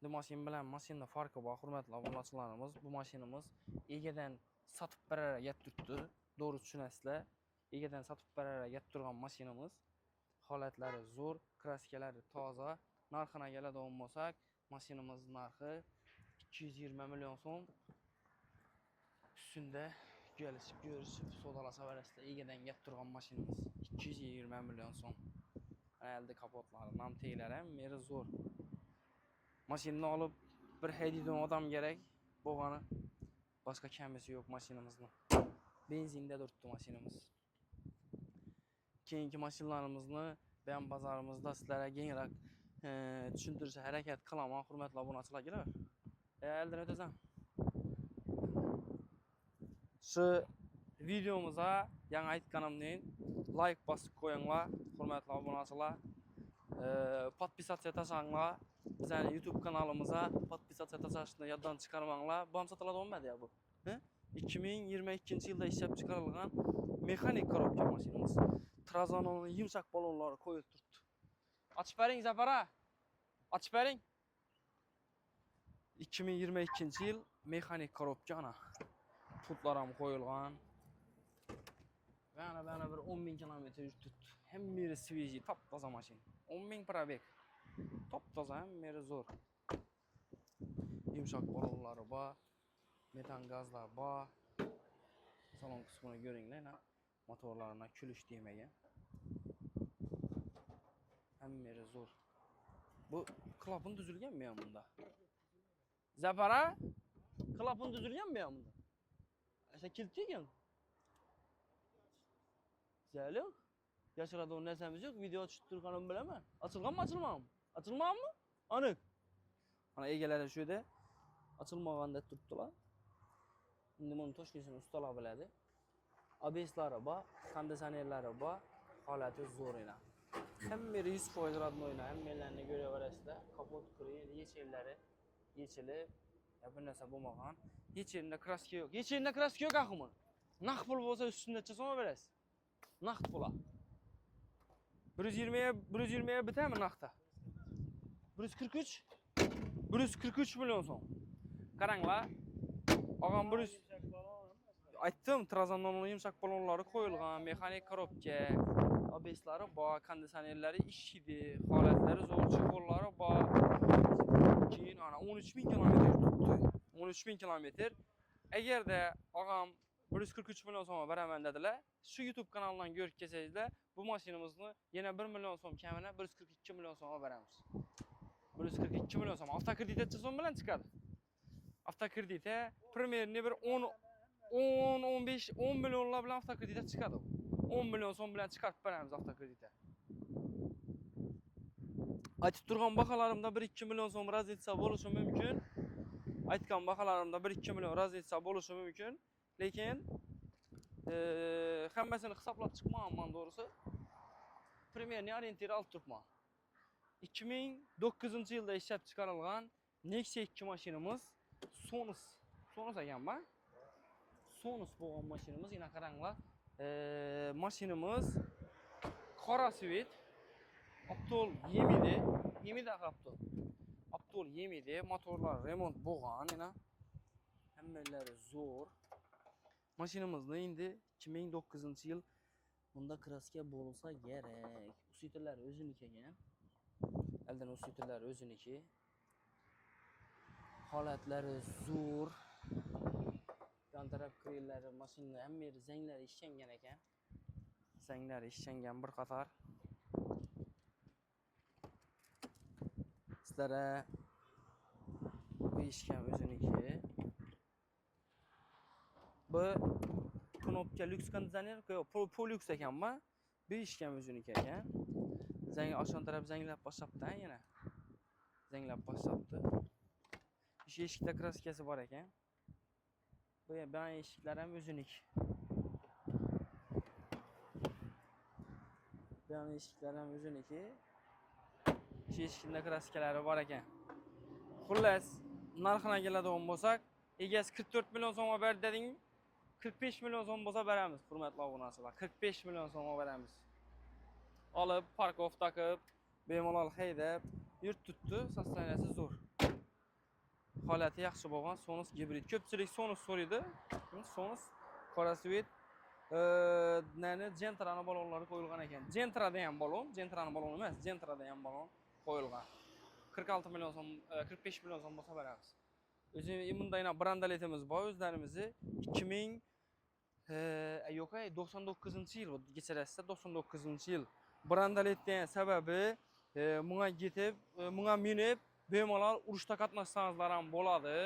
Bu mashina bilan mashina farqi bor, hurmatli obunachilarimiz. Bu mashinamiz egadan sotib berarga turibdi. To'g'ri tushunasizlar. Egadan sotib berarga turgan mashinamiz. Holatlari zo'r, kraskalari toza. Narxini keladigan bo'lsak, mashinamiz narxi 220 million so'm. Üstünde görüşüp sodalasa verəsizlər. Egedən gəlib turğan maşinimiz 220 milyon so'm. Əldə kapotları, nam teyləri meri zor. Maşinini alıp bir haydaydigan adam gerek. Boğanı başqa kəmisi yo'q maşinimizin. Benzində durubdu maşinimiz. Keyinki maşinlarımızı ben bazarımızda sizlərə genraq düşündürüşə hərəkət qılaman, hurmatli obunaçılar gələr. Əldən ötəsən. Şu videomuza yana aytganımdan like basıp koyunlar, hurmatli obunaçılar. Podpisasiya tasanglar. Bizning YouTube kanalımıza podpisasiya tasashni yoddan chiqarmanglar. Bu ham sotiladi olmadi ya bu. 2022 yılda ishlab chiqarilgan mexanik korobka mashinamiz. Trazanonun yumshoq balonlari qo'yilib turibdi. Ochib bering Zafara. Ochib bering. 2022 yıl mexanik korobka ana. Putlar ham qo'yilgan. Bana bir 10.000 kilometre yurtdi. Hammasi sveji, top-toza mashina. 10.000 probeg. Top-toza, hammasi zo'r. Yumshoq balonlari bor, metan gazlar bor. Salon qismini ko'ringlar, motorlarına kulish demagan. Hammasi zo'r. Bu klapın tuzilganmi ham bunda? Zapara? Klapın tuzilganmi ham bunda? Sen kilit ekan. Zali yo'q. Yashiradigan narsamiz yo'q. Video tushib turganim bilaman. Ochilganmi, ochilmaganmi? Ochilmaganmi? Aniq. Ana egalari shu yerda ochilmaganda turibdilar. Endi buni to'shnisini ustalar biladi. ABS'lari bor, kondisionerlari bor, holati zo'r edi. Hammasi 100% radnoylar, hammalarni ko'raverasizlar. Kapot kiriy, yechilib, bir narsa bo'lmagan. Hech yerda kraska yo'q. Hech yerda kraska yo'q aximi. Naqd pul bo'lsa ustundacha so'ma berasiz. Naqd pul. 120 ga bitami naqdda? 143 million so'm. Qaranglar. Og'am 100 aytdim, Trazanonun yumshoq balonlari qo'yilgan, mexanik korobka, ABS'lari bor, kondisionerlari ishidi, holatlari zo'r, chexollari bor. Keyin ana 13.000 kilometr turibdi. 13.000 kilometr. Agarda og'am 143 million so'm beraman dedilar, shu YouTube kanalidan ko'rib kelsangizlar, bu mashinamizni yana 1 million so'm kamina 142 million so'mga beramiz. 142 million so'm avtokreditcha so'm bilan chiqadi. Avtokreditga primerni bir 10 millionlar bilan avtokreditga chiqadi. 10 million so'm bilan chiqarib beramiz avtokreditga. Aytib turgan baholarimda 1-2 million so'm razlitsa bo'lishi mumkin. Aytgan baholarimda 1-2 million razlitsa bo'lishi mumkin. Lekin hammasini hisoblab chiqmayman to'g'risi. Primerni orientir olib turibman. 2009 yilda ishlab chiqarilgan Nexia 2 mashinamiz Sonus ekanmi? Sonus bo'lgan mashinamiz, yana qaranglar. Mashinamiz qora svet. Aptol yemidi Aptol. Aptol yemidi, motorlar remont bo'lgan, yana hammalari zo'r. Mashinamizni endi 2009 yil bunda kraska bo'lsa kerak. Usitlar o'ziniki ekan. Eldan usitlar o'ziniki. Holatlari zo'r. Yon taraf grillari, mashina hammasi zanglari ishlangan ekan. Zanglari ishlangan bir qator. Sizlara bu ishkam o'ziniki. Bu optika lüks konditsioner, Polux ekanmi? Bir ishkam o'ziniki ekan. Zang aşağı taraf zanglab boshlabdi yana. Zanglab boshlabdi. Ish eshikda kraskasi bor ekan. Bu banan eshiklar ham o'zinik. Banan eshiklar ham o'ziniki. Ish eshikda kraskalari bor ekan. Xullas, narxina keladigan bo'lsak, egasi 44 million so'mga ber deding, 45 million so'm bo'lsa beramiz, hurmatli obunachilar. 45 million so'mga beramiz. Olib, parkov taqib, bemalol haydab, yurt tutdi, sostaniyasi zo'r. Holati yaxshi bo'lgan Sonus gibrid. Ko'pchilik Sonus so'raydi. Sonus qora svet Gentra'ning balonlari qo'yilgan ekan. Gentra'da ham balon, Gentra'ning baloni emas, Gentra'da ham balon qo'yilgan. 46 million so'm, 45 million so'm bo'lsa beramiz. O'zimiz bunday brandaletimiz bor, o'zlarimizni 99-yil, kechirasiz, 99-yil brandaletdan sababi bunga yetib, bunga minib, bemalol urushda qatnashsangizlar ham bo'ladi.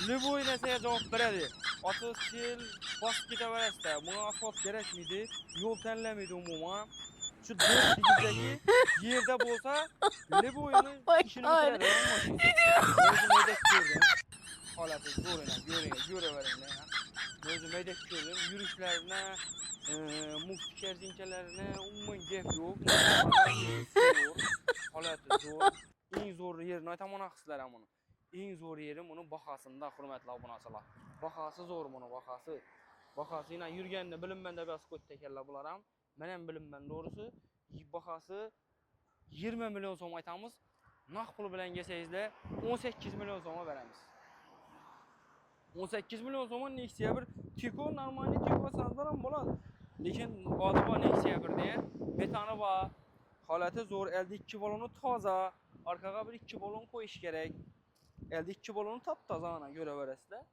Любой narsaga javob beradi. 30 yil bosib ketaverasizlar. Bunga asfalt kerakmidi, yo'l tanlamaydi umuman. Shu digidagi yerda bo'lsa, Любойni ishini bitiradi. Holati zo'r emas, ko'raveringlar. O'zim aytib ko'rdim, yurishlarini, mufti kerzinkalarini umuman gap yo'q. Holati zo'r. Eng zo'r yerini aytaman axsizlar ham buni. Eng zo'r yeri buni bahosida, hurmatli obunachilar. Bahosi zo'r buni, bahosi. Bahosi yana yurganda bilinmanda bas qo'ydi ekanlar bular ham. Men ham bilinman to'g'risi. Bahosi 20 million so'm aytamiz. Naq pul bilan kelsangizlar 18 million so'mga beramiz. 18 million so'mga Nexia 1 Tico normalniy Tico savdolar ham bo'ladi. Lekin oddiy Nexia 1 degan metani bor. Holati zo'r, elde 2 balonu toza. Arkaga bir 2 balon qo'yish kerak. Elde 2 balonu top-toza ana ko'raverasizlar.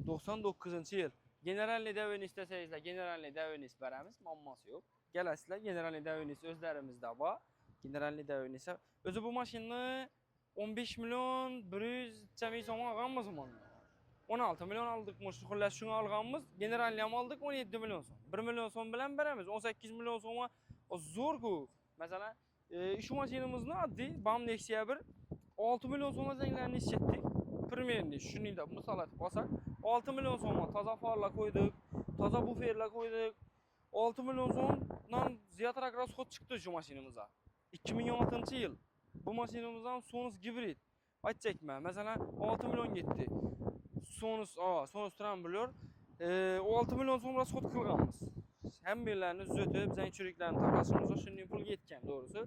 99-yil. Generalniy Davenis desangizlar, Generalniy Davenis beramiz, muammosi yo'q. Kelasizlar, Generalniy Davenis o'zlarimizda bor. Generalniy Davenis. O'zi bu mashinani 15 million 100 ming so'm olganmiz buni. 16 million aldık, xullas shuni olganmiz. Generalniy ham oldik 17 million so'm. 1 million so'm bilan beramiz. 18 million so'mga zo'r-ku. Masalan, shu mashinamizni oddiy BAM Nexia 1 6 million so'mga zanglarni ishlatdik. Primerni shuningda misol aytib olsak, 6 million so'mga toza farlar qo'ydik, toza buferlar qo'ydik. 6 million so'mdan ziyodroq расход chiqdi shu mashinamizga. 2016-yil. Bu mashinamiz ham Sonus gibrid. Aytchakman, masalan, 6 million ketdi. Sonus Tramblor 6 million so'm расход qilganmiz. Hammalarni zotib, zangchuriklarni taqashimizga shunday pul ketgan, to'g'risi.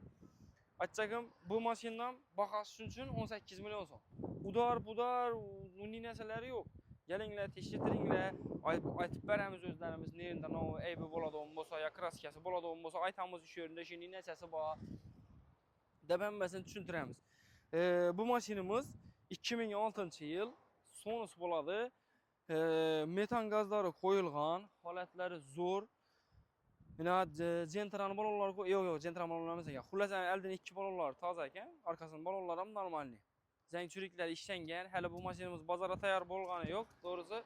Aytchagim, bu mashinam bahasi uchun 18 million so'm. Udar, uning narsalari yo'q. Kelinglar, tekshirtiringlar, aytib beramiz o'zlarimiz nerda aybi bo'ladigan bo'lsa, yo kraskasi bo'ladigan bo'lsa, aytamiz shu yerda shuning narsasi bor. Deb hammasini tushuntiramiz. Bu mashinamiz 2006-yil Sonus bo'ladi. Metan gazlari qo'yilgan, holatlari zo'r. Mana Gentra'ning balonlari yo'q, Gentra balonlari emas ekan. Xullas, eldan 2 balonlar toza ekan, orqasining balonlari ham normalniy. Zangchuriklar ishlangan, hali bu mashinamiz bozorga tayyor bo'lgani yo'q. To'g'risi,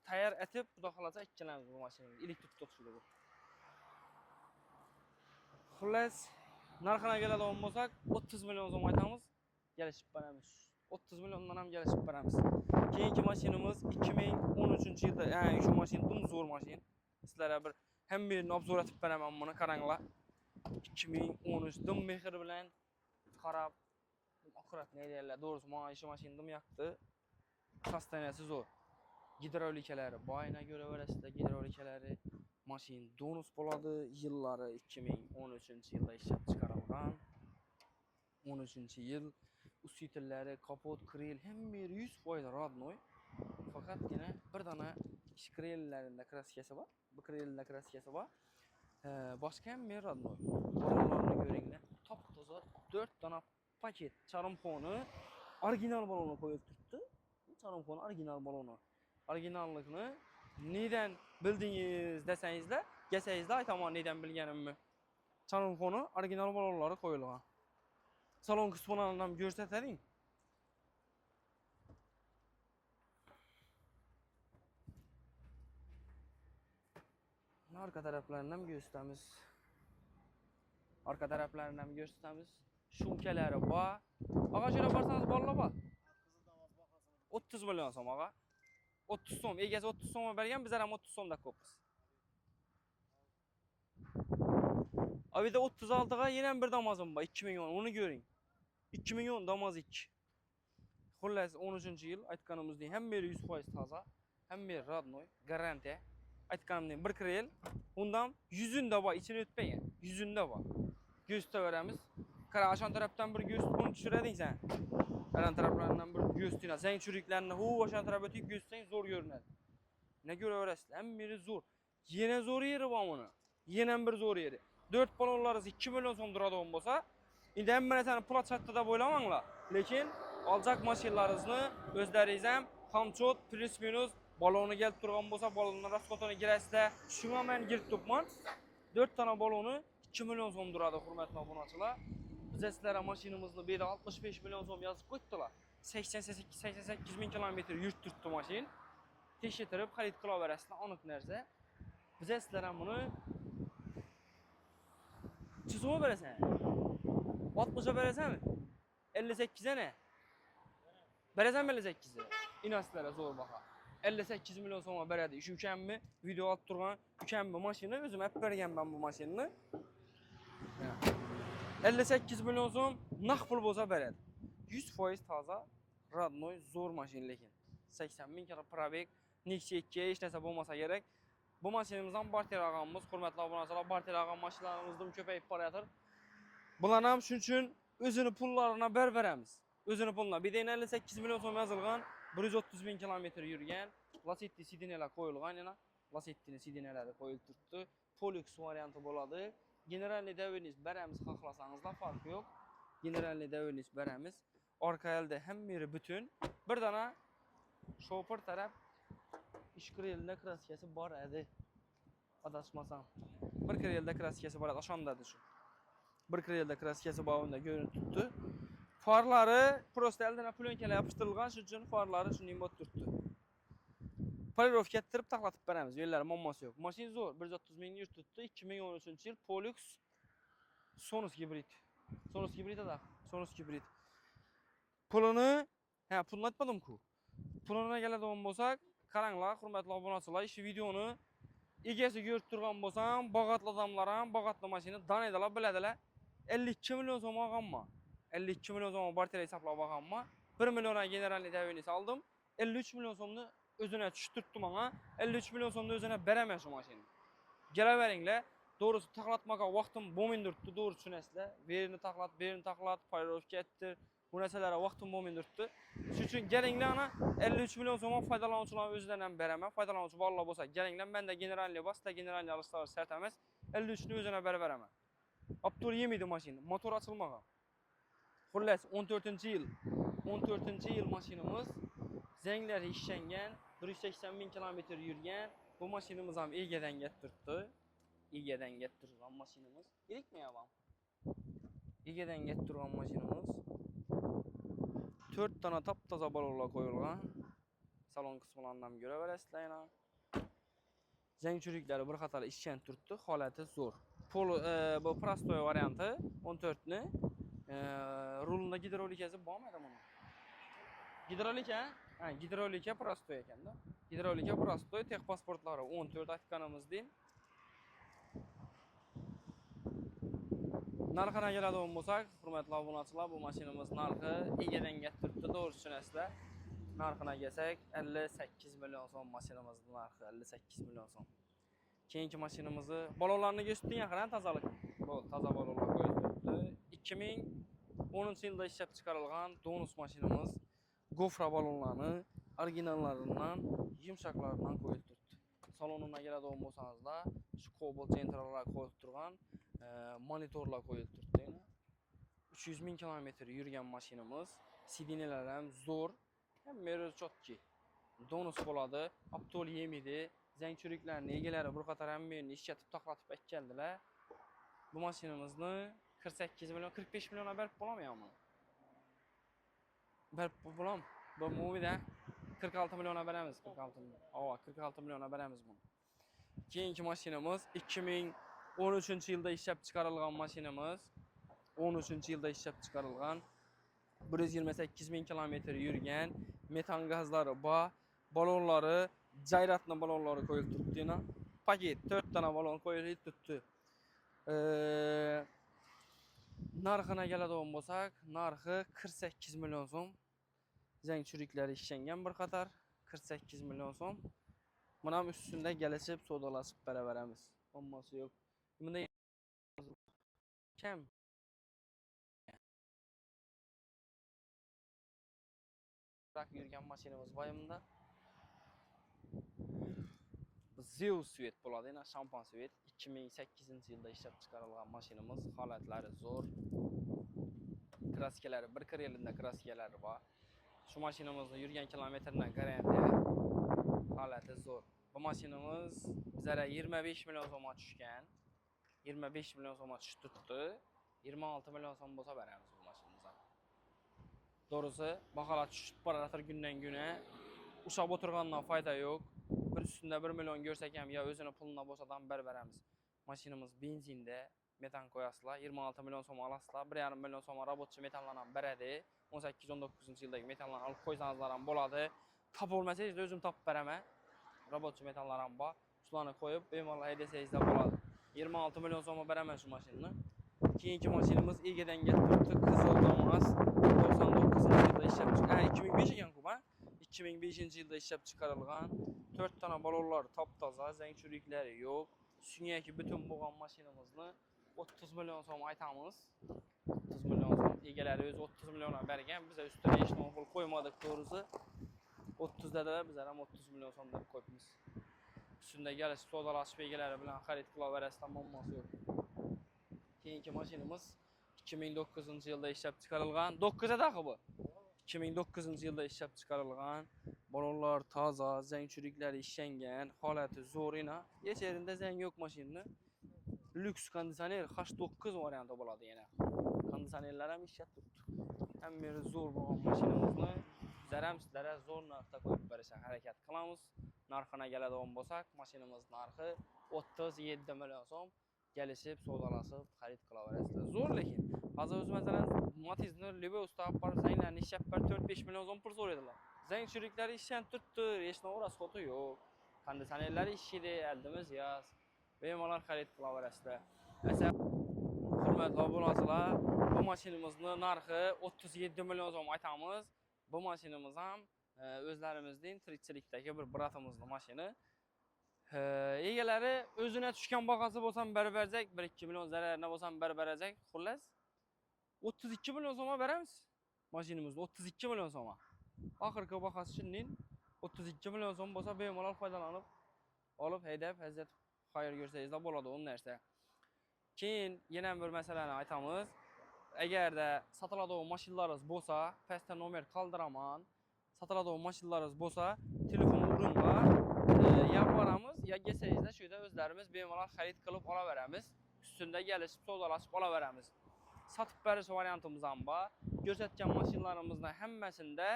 tayyor etib, xudo xolasa ikkilamiz bu mashinani. Elektr to'qishiladi. Xullas, narxina keladigan bo'lsak, 30 million so'm aytamiz, kelishib beramiz. 30 milliondan ham kelishib beramiz. Keyingi mashinamiz 2013-yilda, ya'ni shu mashina tum zo'r mashina. Sizlarga bir hammasini obzor etib beraman buni, qaranglar. 2013 dim mehr bilan qarab, akkurat ne deyirlər, doğrusu mana shu mashina dim yoqdi. Sostaniyasi zo'r. Gidravlikalari, boyina ko'raverasizlar, gidravlikalari. Mashin donus bo'ladi, yillari 2013-yilda ishlab chiqarilgan. 13-yil. Usitillari, kapot, kril, hammasi 100% rodnoy. Faqatgina bir dona krellarida kraskasi bor. Bu krellarda kraskasi bor. Boshqa hammasi rodnoy. Balonlarni ko'ringlar. Top-toza 4 dona paket charmxoni original balonni qo'yib turibdi. Charmxoni original baloni. Originallikni nedan bildingiz desangizlar, kelsangizlar aytaman nedan bilganimni. Charmxoni original balonlari qo'yilgan. Salon qismini ham ko'rsatading. Arka taraflarını ham gösteramiz. Arka taraflarını ham gösteramiz. Şunkelari bor. Ağa şöyle barsanız balla bor. 30 milyon so'm ağa. 30 so'm, egasi 30 so'mga bergan, bizlar ham 30 so'mda ko'piz. Avida 36'ga yine bir damazım var. 2 milyon, onu görün. 2 milyon damaz 2. Xullas 13. yıl aytganimizdek hem biri 100% taza, hem biri radnoy, garantiya. Aytganimdek bir krel, undan 100'ünde var, içine ötmeyin. 100'ünde var. Göz veremiz. Kara aşan taraftan bir göz bunu düşüredin sen. Aran taraflarından bir göz tüyüne. Sen çürüklerini hu aşan tarafa ötüp gözsen zor görünür. Ne göre öğrensin? Hem biri zor. Yine zor yeri var bunu. Yine bir zor yeri. 4 balonlarız 2 milyon so'm duradi olsa. Endi hem men seni pul chatda da bo'ylamanglar. Lekin alacak maşinlaringizni o'zlaringiz ham hamchot plus minus balonu kelib turgan bo'lsa, balonning rasxotini girasizlar. Shunga men girib turibman. 4 tane balonu 2 milyon so'm duradi, hurmatli obunachilar. Biz sizlarga mashinamizni bu yerda 65 milyon so'm yozib qo'ydilar. 88 ming kilometr yurib turibdi mashin. Tekshirib xarid qilaverasizlar, aniq narsa. Biz sizlar ham buni çizime veresen. 60'a veresen mi? 58'e ne? Veresen mi 58'e? İnaslara zor baka. 58 milyon so'mga beradi. Şu ukamni video olib turgan ukamni mashina, o'zim hep bergan ben bu mashinani. 58 milyon so'm naq pul bo'lsa beradi. 100% toza, radnoy, zo'r mashina lekin. 80 ming kilo probeg, Nexia 2 hech narsa bo'lmasa kerak. Bu mashinamizdan barter olganmiz, hurmatli obunachilar, barter olgan mashinalarimizni ko'payib borayotir. Bular ham shuning uchun o'zini pullarini beramiz. O'zini pullarni. Bidayin 58 milyon so'm yozilgan, 130 ming kilometr yurgan, Lacetti sidinalar qo'yilgan yana. Lacettini sidinalari qo'yilib turibdi. Polux varianti bo'ladi. Generalniy davriniz beramiz, xohlasangizlar farqi yo'q. Generalniy davriniz beramiz. Orqa elde ham biri bütün. Bir dana şoför taraf ish krelda kraskasi bor edi. Adashmasam. Bir krelda kraskasi bor edi, o'shanda shu. Bir krelda kraskasi bor unda ko'rinib turibdi. Farlari prosta eldana plyonkalar yopishtirilgan, shuning uchun farlari shunday bo'lib turibdi. Polirovka ettirib taqlatib beramiz, yo'llari muammosi yo'q. Mashina zo'r, 130 ming yurib turibdi. 2013-yil Polux Sonus gibrid. Sonus gibrid da, Sonus gibrid. Pulini, pulni aytmadim-ku. Puluna keladigan bo'lsak, qaranglar, hurmatli obunachilar, shu videoni egasi ko'rib turgan bo'lsam, bag'atli odamlar ham bag'atli mashina danaydilar, biladilar. 52 milyon so'm olganman. 52 milyon so'm barter hisoblab olganman. 1 millionga generalniy davriniz aldım. 53 milyon so'mni o'zine tushtiribdi menga. 53 milyon so'mni o'zine beraman shu mashinani. Kelaveringlar. Doğrusu taqlatmaga vaqtim bo'lmaydi turibdi, to'g'ri tushunasizlar. Verini taqlat, polirovka ettir. Bu narsalarga vaqtim bo'lmaydi turibdi. Shuning uchun kelinglar ana 53 milyon so'm foydalanuvchilar o'zidan ham beraman. Foydalanuvchi bolalar bo'lsa, kelinglar, menda generalniy bor, sizlar generalniy olishlar shart emas. 53 ni o'zine beraman. Aptor yemeydi mashina, motor açılmagan. Xullas 14-yil. 14-yil mashinamiz. Zanglar ishlangan, 180 ming kilometr yurgan. Bu mashinamiz ham egadan kelib turibdi. Egadan kelib turgan mashinamiz. Kerakmi yavam? Egadan kelib turgan mashinamiz. 4 tane taptoza balonlar qo'yilgan. Salon qismlaridan ko'raverasizlar yana. Zang churiklari bir qator ishchan turibdi, holati zo'r. Bu prostoy varianti 14 ni. Rulunda gidrolikasi bormi buni? Gidrolika? Gidrolika prostoy ekanda. Gidrolika prostoy, tex pasportlari 14 aytganimizdek. Narxina keladigan bo'lsak, hurmatli obunachilar, bu mashinamiz narxi egadan kelib turibdi, to'g'ri tushunasizlar. Narxina kelsak 58 milyon so'm mashinamizning narxi, 58 milyon so'm. Keyingi mashinamizni balonlarni ko'rsatding yaqin tozalik. Bu toza balonlar qo'yilib turibdi. 2010-yilda ishlab chiqarilgan Donus mashinamiz gofra balonlarni originallaridan, yumshoqlaridan qo'yilib turibdi. Salonuna keladigan bo'lsangizlar, shu Cobalt Central'lar qo'yilib turgan monitorlar qo'yilib turibdi. 300 ming kilometr yurgan mashinamiz, sidinalar ham zo'r, ham meri chotki. Donus bo'ladi, aptol yemidi, zang churiklarni egalari bir qator ham meni ishlatib taqlatib aytgandilar. Bu mashinamizni 48 milyon, 45 milyona berib bo'lamayapman. Berib bo'lam. Bu movida 46 milyona beramiz, 46 milyon. 46 milyona beramiz bunu. Keyingi mashinamiz 2013-yilda ishlab chiqarilgan mashinamiz. 13-yilda ishlab chiqarilgan 128 ming kilometr yurgan, metan gazlari bor, balonlari, jayratli balonlari qo'yilib turibdi. Paket 4 tane balon qo'yilib turibdi. Narxına keladigan bo'lsak, narxi 48 million so'm. Zang churiklari ishlangan bir qator 48 million so'm. Buni ham ustunda kelishib, savdolashib beraveramiz. Hammasi yo'q. Bunda kam yurgan mashinamiz bor bunda. Zeus Svet bo'ladi, yana Şampan Svet 2008-yilda ishlab chiqarilgan mashinamiz. Holatlari zo'r. Kraskalari, bir krelinde kraskalari bor. Şu mashinamizning yurgan kilometrdan garantiya. Holati zo'r. Bu mashinamiz bizlara 25 million so'mga tushgan. 25 million so'mga tushib turibdi. 26 million so'm bo'lsa beramiz bu mashinamizni. Doğrusu baholar tushib borayotir kundan-kuna. Ushab o'tirgandan foyda yo'q. Bir üstünde 1 million görsek ham ya o'zini pulini bo'lsadan beramiz. Mashinamiz benzinda, metan qo'yasizlar, 26 million so'm olasizlar. 1,5 million so'm robotchi metanlarni ham beradi. 18-19-yildagi metanlarni olib qo'ysangizlar ham bo'ladi. Topib olmasangiz o'zim topib beraman. Robotchi metanlar ham bor. Shularni qo'yib bemalol haydasangizlar bo'ladi. 26 million so'mga beraman shu mashinani. Keyingi mashinamiz egadan keltiribdi, Qizil Damas. 99-yilda ishlab chiqarilgan, 2005 ekan-ku, ha? 2005-yilda ishlab chiqarilgan. 4 tane balonlar top-toza, zang churiklari yo'q. Sunyaki bütün bo'lgan mashinamizni 30 million so'm aytamiz. 30 million so'm. Egalari o'zi 30 millionga bergan. Biz ustiga hech nima pul qo'ymadik to'g'risi. 30 da biz ham 30 million so'm deb qo'yibmiz. Ustunda kelishib savdolashib egalari bilan xarid qilaverasizlar, muammosi yo'q. Keyingi mashinamiz 2009-yilda ishlab chiqarilgan. 9-da bu. 2009-yilda ishlab chiqarilgan. Balonlar toza, zang churiklari ishlangan, holati zo'rina. Hech yerida zang yo'q mashinani. Lyuks konditsioner H9 varianti bo'ladi yana. Konditsionerlar ham ishlab turibdi. Hamma yeri zo'r bo'lgan mashinamizni bizlar ham sizlarga zo'r narxda qo'yib berishga harakat qilamiz. Narxına keladigan bo'lsak, mashinamiz narxi 37 million so'm. Kelishib, savdolashib, xarid qilaverasizlar. Zo'r lekin. Hozir o'zi masalan Matiz'ni Lebe ustab bar zanglarni ishlab ber 4-5 million so'm pul so'raydilar. Zang churiklari ishlanib turibdi, hech nima rasxoti yo'q. Konditsionerlari ishlaydi, aldimiz yoz. Bemalol xarid qilaverasizlar. Hurmatli obunachilar, bu mashinamizning narxi 37 million so'm aytamiz. Bu mashinamiz ham o'zlarimizning tirikchilikdagi bir bratimizning mashini. Egalari o'zine tushgan bahası bo'lsam berib bersak, 1-2 million zararına bo'lsam berib berajak. Xullas 32 million so'mga beramiz. Mashinamizni 32 million so'mga. Oxirgi bahası shundan 32 million so'm bo'lsa bemalol foydalanib, olib haydab, hazzat xayr ko'rsangizlar bo'ladi u narsa. Keyin yana bir masalani aytamiz. Agarda sotiladigan mashinalaringiz bo'lsa, pastda nomer qoldiraman. Sotiladigan mashinalaringiz bo'lsa, telefon uringlar. Ya boramiz, ya kelsangizlar shu yerda o'zlarimiz bemalol xarid qilib olaveramiz. Ustunda kelishib, savdolashib olaveramiz. Sotib berish variantimiz ham bor. Ko'rsatgan mashinalarimizning hammasida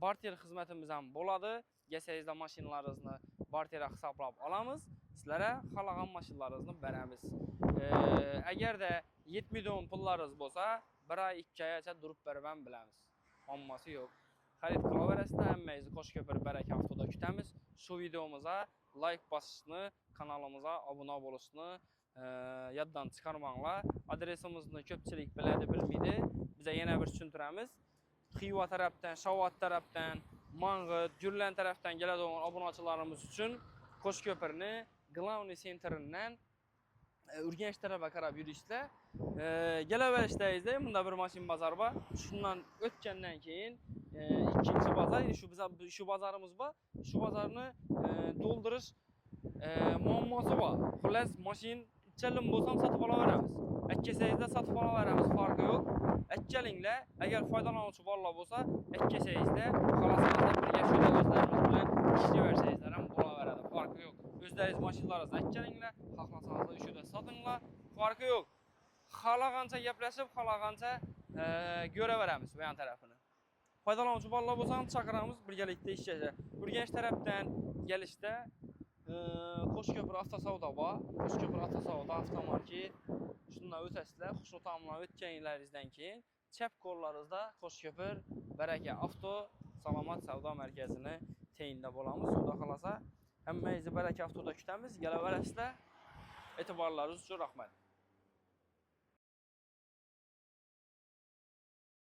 barter xizmatimiz ham bo'ladi. Kelsangizlar mashinalaringizni barter hisoblab olamiz. Sizlarga xohlagan mashinalaringizni beramiz. Agarda yetmaydigan pullaringiz bo'lsa, 1 oy 2 oygacha durib berib ham bilamiz. Hammasi yo'q. Xarid qilaverasizlar, hammangizni Qo'shko'pir baraka avtoda kutamiz. Shu videomuza like bosishni, kanalimizga obuna bo'lishni yoddan chiqarmanglar. Adresimizni ko'pchilik biladi, bilmaydi. Biza yana bir tushuntiramiz. Xiva tarafdan, Shovot tarafdan, Mang'it, Gurlan tarafdan keladigan obunachilarimiz uchun Qo'shko'pirni Главный centridan Urganch tarafga qarab yurishlar. Kelaverishdaingizda bunda bir mashin bozor bor. Shundan o'tgandan keyin ikkinchi bozor, shu bozorimiz bor. Shu bozorni to'ldirish muammosi bor. Xullas, mashin ichalim bo'lsam sotib olaveramiz. Akkasangizda sotib olaveramiz, farqi yo'q. Akkalinglar, agar foydalanuvchi bolalar bo'lsa, akkasangizda xohlasangiz birga shunda o'zlaringiz bilan ishlayversangizlar ham bo'laveradi, farqi yo'q. O'zlaringiz mashinalaringizni akkalinglar, xohlasangiz shunda sotinglar, farqi yo'q. Xohlagancha gaplashib, xohlagancha ko'raveramiz bu yon tarafini. Foydalanuvchi bolalar bo'lsa ham chaqiramiz, birgalikda ishlashga. Urganch tarafdan kelishda Qoşköprü avtosavda var. Qoşköprü avtosavda avtomarket. Şundan ötəsilə xoşlu tamamlanıb ötkənlərinizdən keyin çəp qollarınızda Qoşköprü Bərəkə Avto Salamat Savda Mərkəzini teyində bolamız. Suda xalasa. Həmməyinizi Bərəkə Avtoda kütəmiz. Gələ verəsilə etibarlarınız üçün rəhmət.